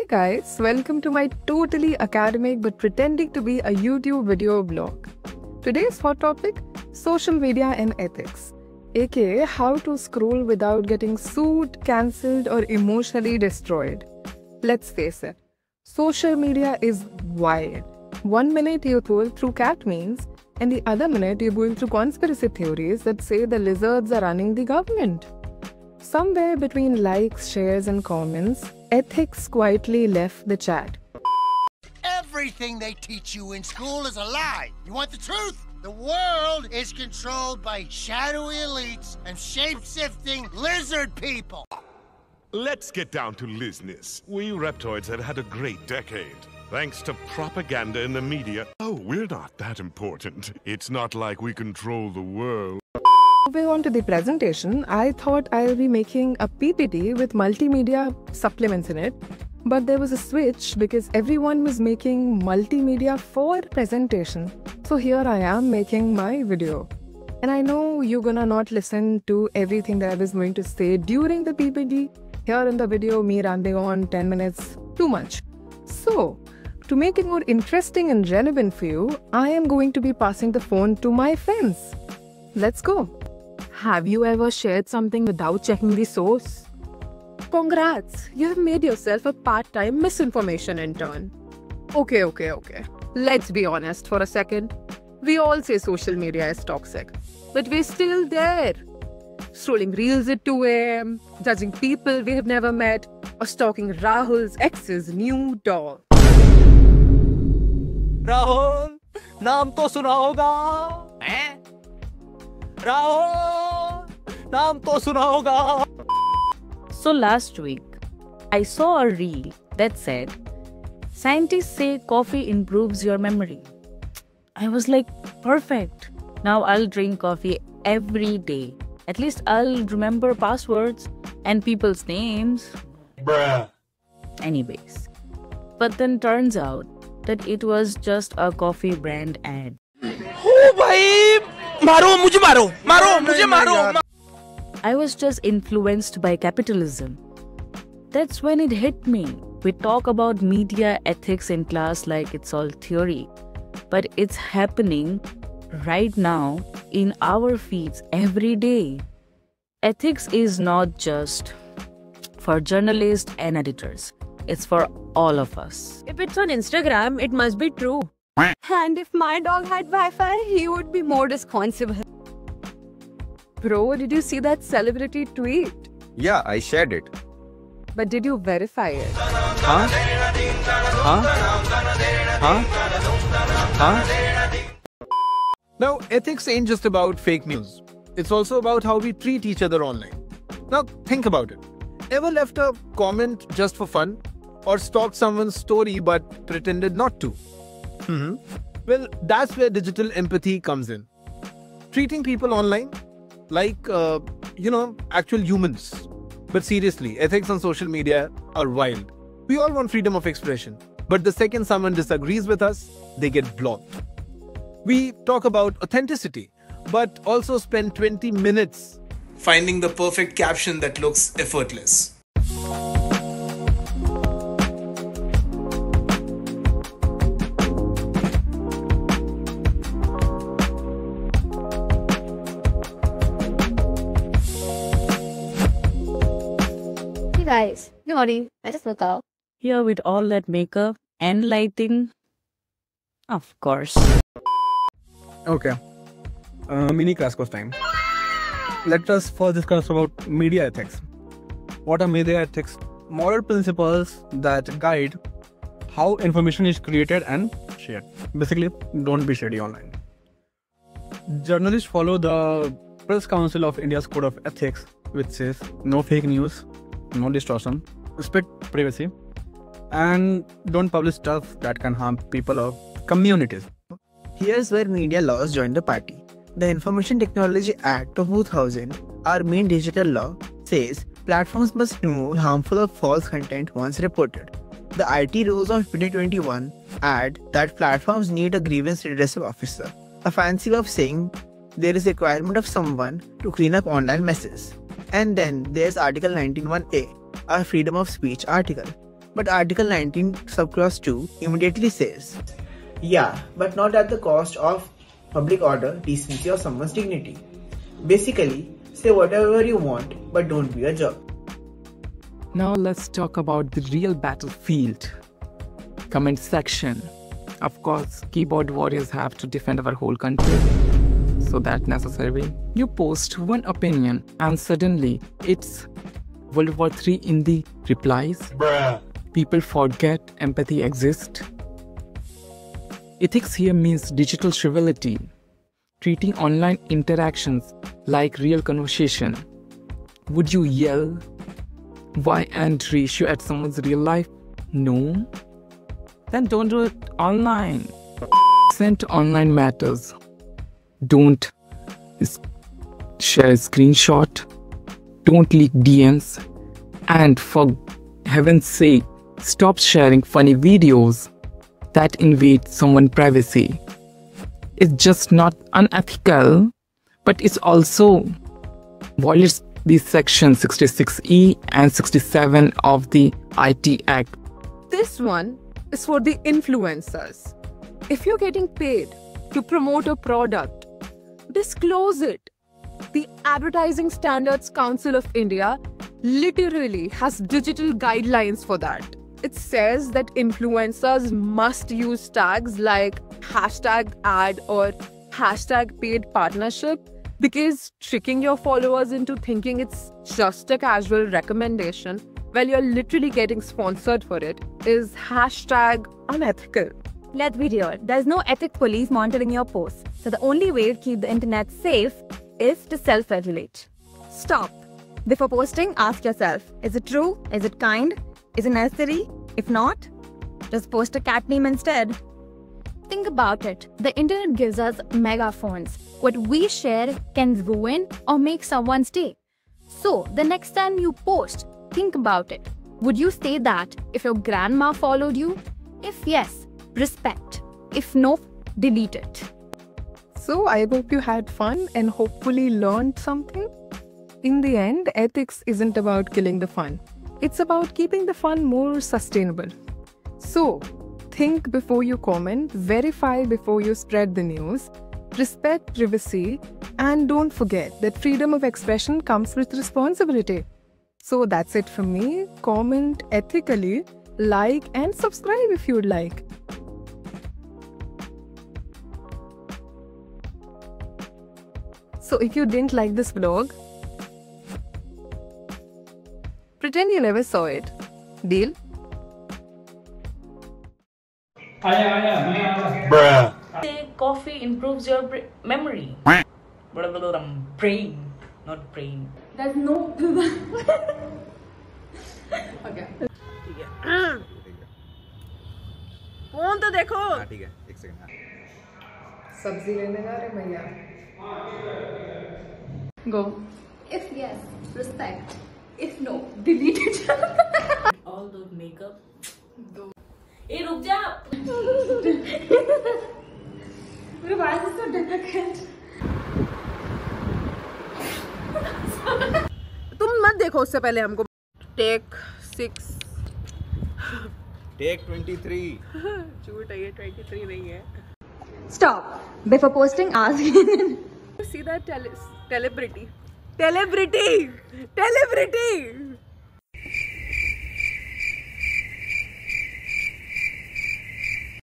guys, welcome to my totally academic but pretending to be a YouTube video blog. Today's hot topic, social media and ethics, aka how to scroll without getting sued, cancelled or emotionally destroyed. Let's face it, social media is wild. One minute you scroll through cat memes and the other minute you're going through conspiracy theories that say the lizards are running the government. Somewhere between likes, shares and comments, ethics quietly left the chat. Everything they teach you in school is a lie. You want the truth? The world is controlled by shadowy elites and shape-shifting lizard people. Let's get down to business. We reptoids have had a great decade. Thanks to propaganda in the media. Oh, we're not that important. It's not like we control the world. Moving on to the presentation, I thought I'll be making a PPT with multimedia supplements in it. But there was a switch because everyone was making multimedia for presentation. So here I am making my video. And I know you're gonna not listen to everything that I was going to say during the PPT. Here in the video, me rambling on 10 minutes, too much. So, to make it more interesting and relevant for you, I am going to be passing the phone to my friends. Let's go. Have you ever shared something without checking the source? Congrats, you have made yourself a part-time misinformation intern. Okay. Let's be honest for a second. We all say social media is toxic, but we're still there. Scrolling reels at 2 AM, judging people we have never met, or stalking Rahul's ex's new dog. Rahul नाम तो सुना होगा हैं? राहुल नाम तो सुना होगा. So last week, I saw a reel that said, scientists say coffee improves your memory. I was like, perfect. Now I'll drink coffee every day. At least I'll remember passwords and people's names. Bruh. Anyways. But then turns out that it was just a coffee brand ad. Oh भाई मारो मुझे मारो मुझे मारो. I was just influenced by capitalism. That's when it hit me. We talk about media ethics in class like it's all theory. But it's happening right now in our feeds every day. Ethics is not just for journalists and editors. It's for all of us. If it's on Instagram, it must be true. And if my dog had Wi-Fi, he would be more responsible. Bro, did you see that celebrity tweet? Yeah, I shared it. But did you verify it? Huh? Now, ethics ain't just about fake news. It's also about how we treat each other online. Now, think about it. Ever left a comment just for fun? Or stalked someone's story but pretended not to? Well, that's where digital empathy comes in. Treating people online like, actual humans. But seriously, ethics on social media are wild. We all want freedom of expression. But the second someone disagrees with us, they get blocked. We talk about authenticity, but also spend 20 minutes finding the perfect caption that looks effortless. Hey guys, good morning. I just woke up. Here with all that makeup and lighting. Of course. Okay. Mini crash course time. Let us first discuss about media ethics. What are media ethics? Moral principles that guide how information is created and shared. Basically, don't be shady online. Journalists follow the Press Council of India's Code of Ethics, which says no fake news, no distortion, respect privacy, and don't publish stuff that can harm people or communities. Here's where media laws join the party. The Information Technology Act of 2000, our main digital law, says platforms must remove harmful or false content once reported. The IT rules of 2021 add that platforms need a grievance redressal officer, a fancy way of saying there is a requirement of someone to clean up online messes. And then there's Article 19(1)A, our freedom of speech article. But Article 19 subclause 2 immediately says, yeah, but not at the cost of public order, decency or someone's dignity. Basically, say whatever you want, but don't be a jerk. Now let's talk about the real battlefield. Comment section. Of course, keyboard warriors have to defend our whole country. So that's necessary. You post one opinion and suddenly it's World War III in the replies. Bruh. People forget empathy exists. Ethics here means digital civility, treating online interactions like real conversation. Would you yell Y and ratio at someone's real life? No? Then don't do it online. Sent online matters. Don't share a screenshot. Don't leak DMs. And for heaven's sake, stop sharing funny videos that invade someone's privacy. It's just not unethical, but it's also violates the section 66E and 67 of the IT Act. This one is for the influencers. If you're getting paid to promote a product, disclose it. The Advertising Standards Council of India literally has digital guidelines for that. It says that influencers must use tags like #ad or #paid partnership, because tricking your followers into thinking it's just a casual recommendation while you're literally getting sponsored for it is #unethical. Let's be real, there's no ethics police monitoring your posts. So the only way to keep the internet safe is to self-regulate. Stop. Before posting, ask yourself, is it true? Is it kind? Is it necessary? If not, just post a cat name instead. Think about it. The internet gives us megaphones. What we share can ruin or make someone's day. So, the next time you post, think about it. Would you say that if your grandma followed you? If yes, respect. If no, delete it. So I hope you had fun and hopefully learned something. In the end, ethics isn't about killing the fun. It's about keeping the fun more sustainable. So, think before you comment, verify before you spread the news, respect privacy, and don't forget that freedom of expression comes with responsibility. So that's it from me. Comment ethically, like and subscribe if you'd like. So if you didn't like this vlog, pretend you never saw it. Deal? Bruh. Coffee improves your memory. Brain, not brain. There's no... Okay. Phone तो देखो. ठीक है, एक second. सब्जी लेने जा रहे भैया. Go. If yes, respect. If no, delete it. All those makeup. Hey, रुक जा. Why is it so difficult? तुम मत देखो उससे पहले हमको. Take 6. Take 23. झूठ है ये, 23 नहीं है. Stop. Before posting, ask. You see that celebrity.